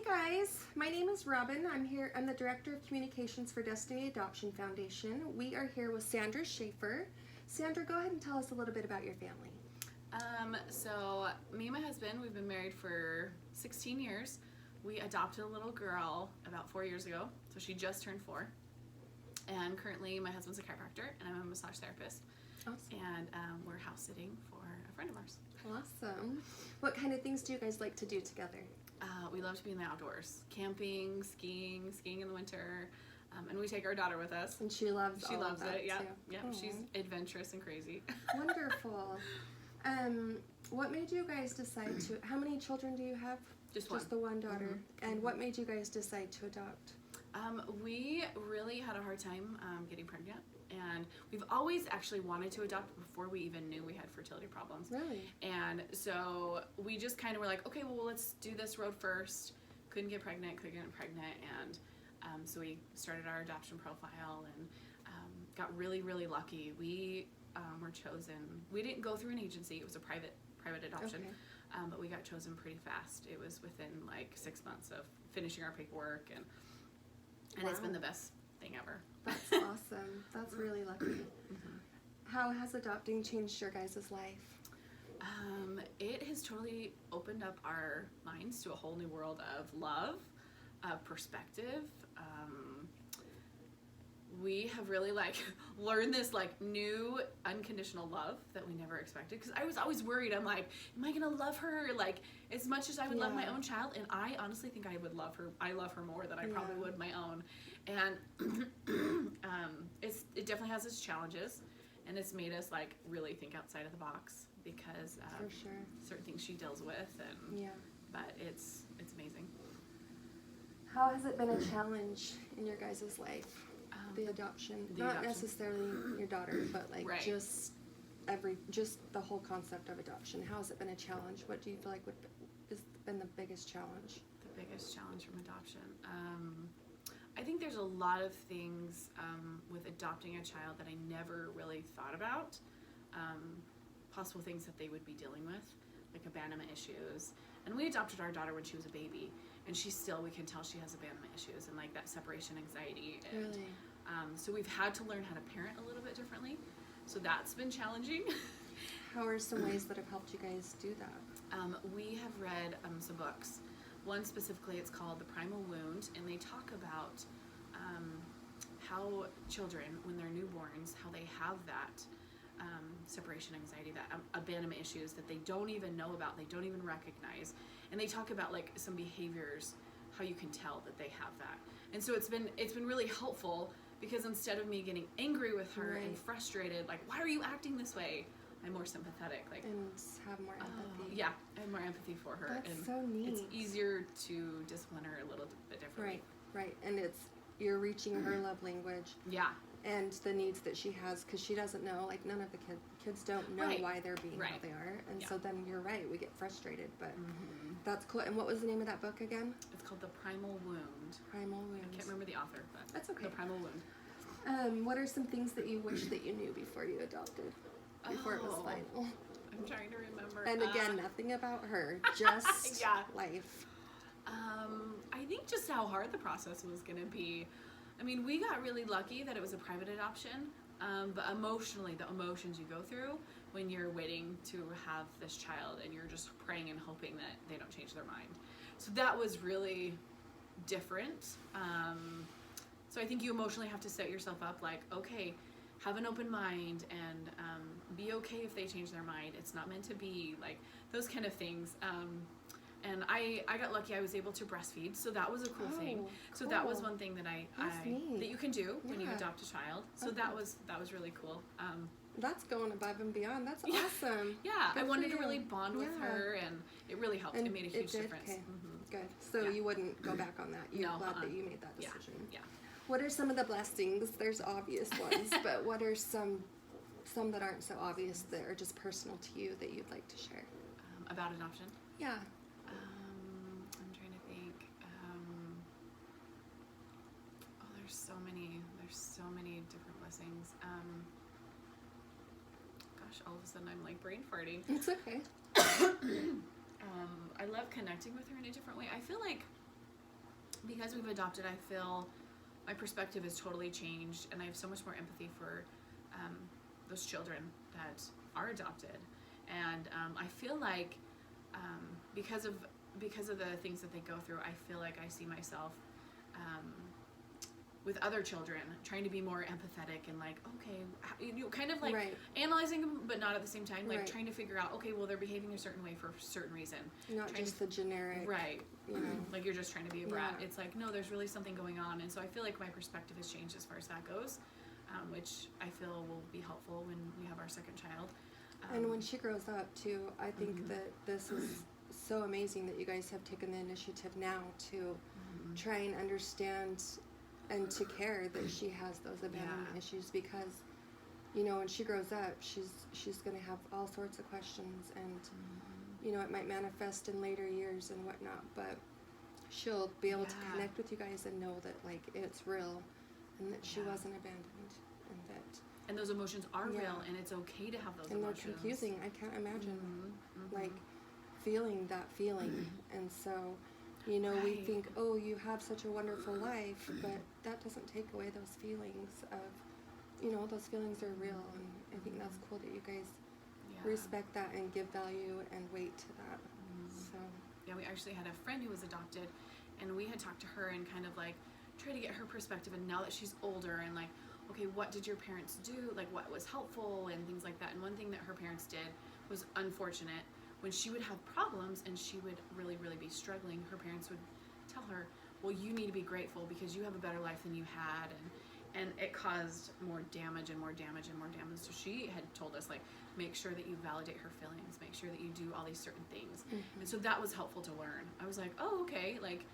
guys, my name is Robin. I'm the Director of Communications for Destiny Adoption Foundation. We are here with Sandra Schaefer. Sandra, go ahead and tell us a little bit about your family. So me and my husband, we've been married for 16 years. We adopted a little girl about 4 years ago, so she just turned 4. And currently my husband's a chiropractor and I'm a massage therapist. Awesome. And we're house sitting for a friend of ours. Awesome. What kind of things do you guys like to do together? We love to be in the outdoors, camping, skiing in the winter, and we take our daughter with us. And she loves She all loves of that it. Yeah, too. yeah. Oh. She's adventurous and crazy. Wonderful. What made you guys decide to? How many children do you have? Just one. Just the one daughter. Mm-hmm. And what made you guys decide to adopt? We really had a hard time getting pregnant, and we've always actually wanted to adopt before we even knew we had fertility problems. Really? And so we just kind of were like, okay, well, let's do this road first. Couldn't get pregnant, and so we started our adoption profile and got really, really lucky. We were chosen. We didn't go through an agency. It was a private adoption, Okay. but we got chosen pretty fast. It was within like 6 months of finishing our paperwork, and Wow. It's been the best thing ever. That's awesome. That's really lucky. How has adopting changed your guys' life? It has totally opened up our minds to a whole new world of love, perspective. We have really learned this new unconditional love that we never expected, because I was always worried. I'm like, am I gonna love her as much as I would love my own child? And I honestly think I would love her. I love her more than I probably would my own. And it definitely has its challenges, and it's made us really think outside of the box, because For sure. certain things she deals with, and but it's amazing. How has it been a challenge in your guys' life? The adoption, not adoption. necessarily your daughter, but Right. just the whole concept of adoption. How has it been a challenge? What do you feel like has been the biggest challenge? The biggest challenge from adoption. I think there's a lot of things with adopting a child that I never really thought about. Possible things that they would be dealing with, like abandonment issues. And we adopted our daughter when she was a baby, and we can tell she has abandonment issues and that separation anxiety. And, Really? so we've had to learn how to parent a little bit differently. So that's been challenging. How are some ways that have helped you guys do that? We have read some books. One specifically, it's called The Primal Wound, and they talk about how children, when they're newborns, how they have that separation anxiety, that abandonment issues that they don't even know about, they don't even recognize. And they talk about some behaviors, how you can tell that they have that. And so it's been really helpful, because instead of me getting angry with her and frustrated, why are you acting this way? I'm more sympathetic, and have more empathy. Yeah, I have more empathy for her. That's and so neat. It's easier to discipline her a little bit differently. Right. And you're reaching her love language. Yeah. And the needs that she has, because she doesn't know, none of the kids don't know why they're being how they are. And so then you're right, we get frustrated, but that's cool. And what was the name of that book again? It's called The Primal Wound. Primal Wound. I can't remember the author, but that's okay. The Primal Wound. What are some things that you wish that you knew before you adopted? Before it was final? I'm trying to remember. And again, nothing about her, just life. I think just how hard the process was going to be. I mean, we got really lucky that it was a private adoption, but emotionally, the emotions you go through when you're waiting to have this child and you're just praying and hoping that they don't change their mind. So that was really different. So I think you emotionally have to set yourself up okay, have an open mind and be okay if they change their mind. It's not meant to be, those kind of things. And I got lucky. I was able to breastfeed, so that was a cool thing. So that was one thing that that you can do when you adopt a child. So that was really cool. That's going above and beyond. That's awesome. Yeah, Good I wanted for to really you. bond with her, and it really helped. And it made a huge did? difference. Okay. Good. So you wouldn't go back on that. You're glad that you made that decision. Yeah. What are some of the blessings? There's obvious ones, but what are some that aren't so obvious that are just personal to you that you'd like to share? About adoption? Yeah. I'm trying to think. There's so many different blessings. Gosh, all of a sudden I'm brain farting. It's okay. I love connecting with her in a different way. I feel like because we've adopted, I feel my perspective has totally changed, and I have so much more empathy for those children that are adopted. And I feel like because of the things that they go through, I feel like I see myself with other children trying to be more empathetic and like, okay, kind of like right. analyzing them, but not at the same time, like right. trying to figure out, okay, well, they're behaving a certain way for a certain reason. Not just the generic. Right. You know. Like you're just trying to be a brat. Yeah. It's like, no, there's really something going on. And so I feel like my perspective has changed as far as that goes, which I feel will be helpful when we have our second child. And when she grows up too, I think that this is so amazing that you guys have taken the initiative now to try and understand and to care that she has those abandonment issues, because you know when she grows up she's going to have all sorts of questions, and you know it might manifest in later years and whatnot, but she'll be able to connect with you guys and know that like it's real and that she wasn't abandoned, and those emotions are real, and it's okay to have those and emotions. they're confusing. I can't imagine like feeling that feeling. And so you know, we think, oh, you have such a wonderful life, but that doesn't take away those feelings of, you know, those feelings are real. And I think that's cool that you guys respect that and give value and weight to that. So yeah, we actually had a friend who was adopted, and we had talked to her and kind of like try to get her perspective. And now that she's older, and like, okay, what did your parents do? Like, what was helpful and things like that. And one thing that her parents did was unfortunate. When she would have problems and she would really, really be struggling, her parents would tell her, well, you need to be grateful because you have a better life than you had. And it caused more damage and more damage and more damage. So she had told us, like, make sure that you validate her feelings, make sure that you do all these certain things. And so that was helpful to learn. I was like, oh, okay, like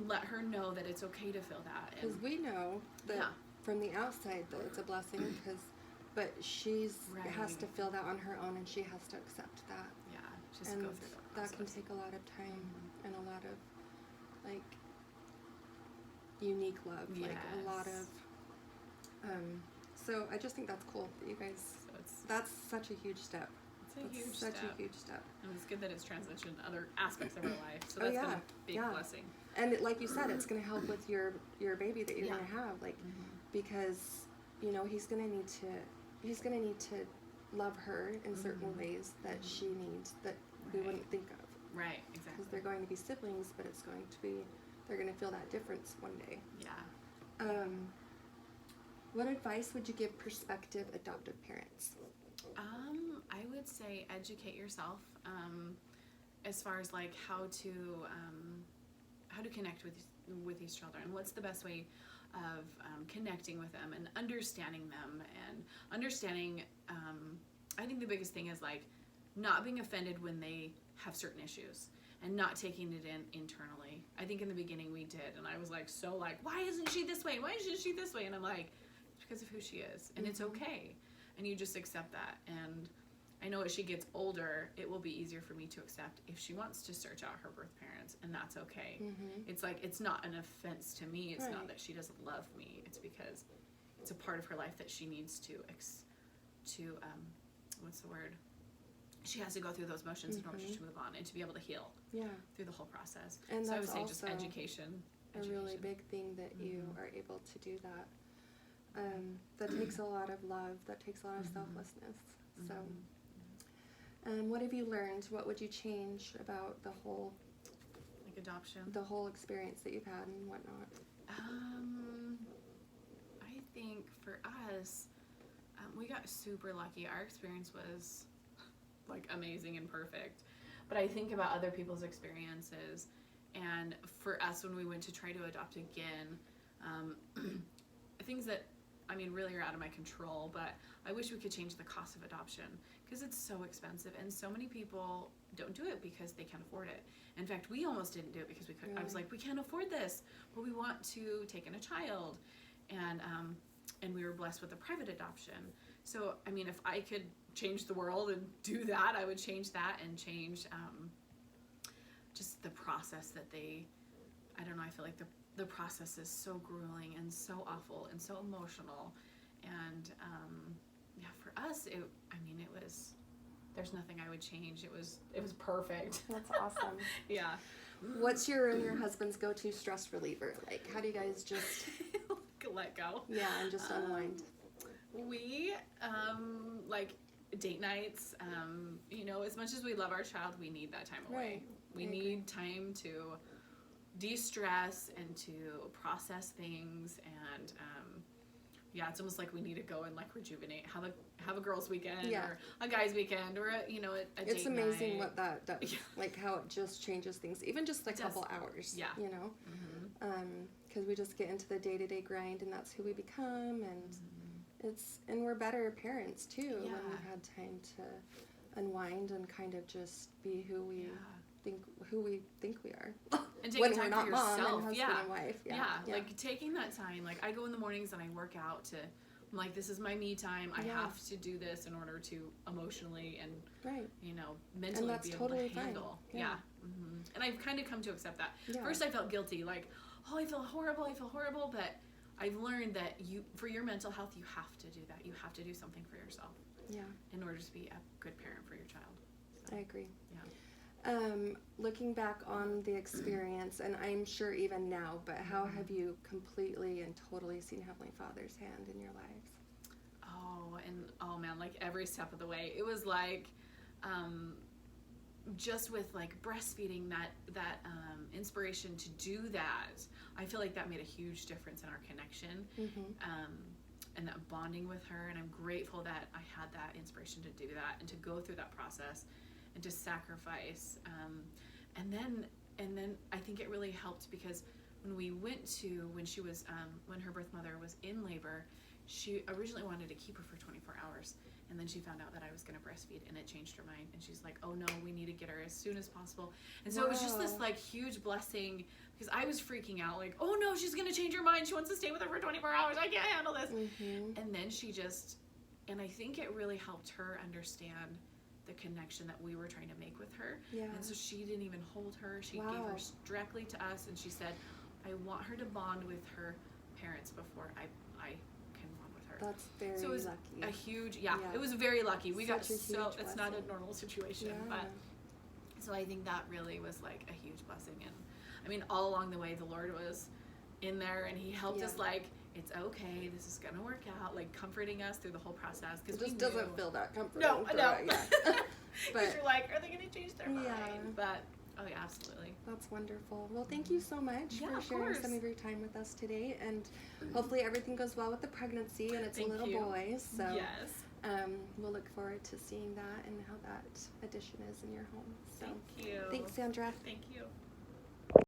let her know that it's okay to feel that. Because we know that from the outside that it's a blessing, but she's has to feel that on her own, and she has to accept that. Yeah, just and go through that can take a lot of time and a lot of like unique love, like a lot of. So I just think that's cool that you guys. So that's such a huge step. It's such a huge step. And it's good that it's transitioned to other aspects of our life. So that's been a big blessing. And like you said, it's going to help with your baby that you're going to have, like because you know he's going to need to love her in certain ways that she needs that we wouldn't think of. Right, exactly. Because they're going to be siblings, but they're going to feel that difference one day. Yeah. What advice would you give prospective adoptive parents? I would say educate yourself as far as like how to connect with these children. What's the best way of connecting with them and understanding them, and understanding I think the biggest thing is like not being offended when they have certain issues and not taking it in internally. I think in the beginning we did, and I was like, so like, why isn't she this way? Why isn't she this way? And I'm like, it's because of who she is, and it's okay, and you just accept that. And I know as she gets older, it will be easier for me to accept if she wants to search out her birth parents, and that's okay. It's like, it's not an offense to me. It's not that she doesn't love me. It's because it's a part of her life that she needs to what's the word? She has to go through those motions in order to move on and to be able to heal through the whole process. And so I that's would say just education. A really big thing that you are able to do that. That takes a lot of love. That takes a lot of selflessness. So, what have you learned? What would you change about the whole, like adoption, the whole experience that you've had and whatnot? I think for us, we got super lucky. Our experience was like amazing and perfect. But I think about other people's experiences, and for us when we went to try to adopt again, things that I mean really are out of my control, but I wish we could change the cost of adoption because it's so expensive, and so many people don't do it because they can't afford it. In fact, we almost didn't do it because we could. I was like, we can't afford this, but we want to take in a child, and we were blessed with a private adoption. So I mean, if I could change the world and do that, I would change that and change just the process that I don't know, I feel like the process is so grueling and so awful and so emotional, and for us it was, there's nothing I would change. It was perfect. That's awesome. Yeah. What's your and your husband's go-to stress reliever? Like, how do you guys just let go? Yeah, and just unwind? We like date nights. You know, as much as we love our child, we need that time away. Right. We need time to de-stress and to process things, and yeah, it's almost like we need to go and like rejuvenate, have a girls' weekend or a guys' weekend or a date It's amazing night. what that does, like how it just changes things, even just a couple hours. Yeah. You know, because we just get into the day-to-day grind, and that's who we become, and and we're better parents too when we've had time to unwind and kind of just be who we think we are. And taking when time we're not for mom yourself. and husband and wife. Yeah, like taking that time. Like I go in the mornings and I work out I'm like, this is my me time. I have to do this in order to emotionally and mentally and that's be able totally to handle. Fine. Yeah. And I've kind of come to accept that. Yeah. First I felt guilty, like, oh, I feel horrible, but I've learned that for your mental health, you have to do that. You have to do something for yourself. Yeah. In order to be a good parent for your child. So, I agree. Yeah. Looking back on the experience, and I'm sure even now, but how have you completely and totally seen Heavenly Father's hand in your lives? Oh man, like every step of the way. It was like, just with like breastfeeding, that inspiration to do that, I feel like that made a huge difference in our connection, and that bonding with her. And I'm grateful that I had that inspiration to do that and to go through that process and to sacrifice. And then I think it really helped because when she was when her birth mother was in labor, she originally wanted to keep her for 24 hours. And then she found out that I was going to breastfeed, and it changed her mind. And she's like, oh no, we need to get her as soon as possible. And so it was just this like huge blessing, because I was freaking out, like, oh no, she's going to change her mind. She wants to stay with her for 24 hours. I can't handle this. And then and I think it really helped her understand the connection that we were trying to make with her. Yeah. And so she didn't even hold her. She gave her directly to us, and she said, I want her to bond with her parents before I can bond with her. That's very so it was lucky. a huge, it was very lucky. We got Such a huge it's not a blessing. normal situation, Yeah. but so I think that really was like a huge blessing. And I mean, all along the way, the Lord was in there, and He helped us, like, it's okay, this is gonna work out, like comforting us through the whole process. It just doesn't feel that comforting. No, I know. But you're like, are they gonna change their mind? Yeah. But oh yeah, absolutely. That's wonderful. Well, thank you so much for of sharing course. some of your time with us today, and hopefully everything goes well with the pregnancy, and it's Thank a little you. boy. So Yes. we'll look forward to seeing that and how that addition is in your home. So Thank you. thanks, Sandra. Thank you.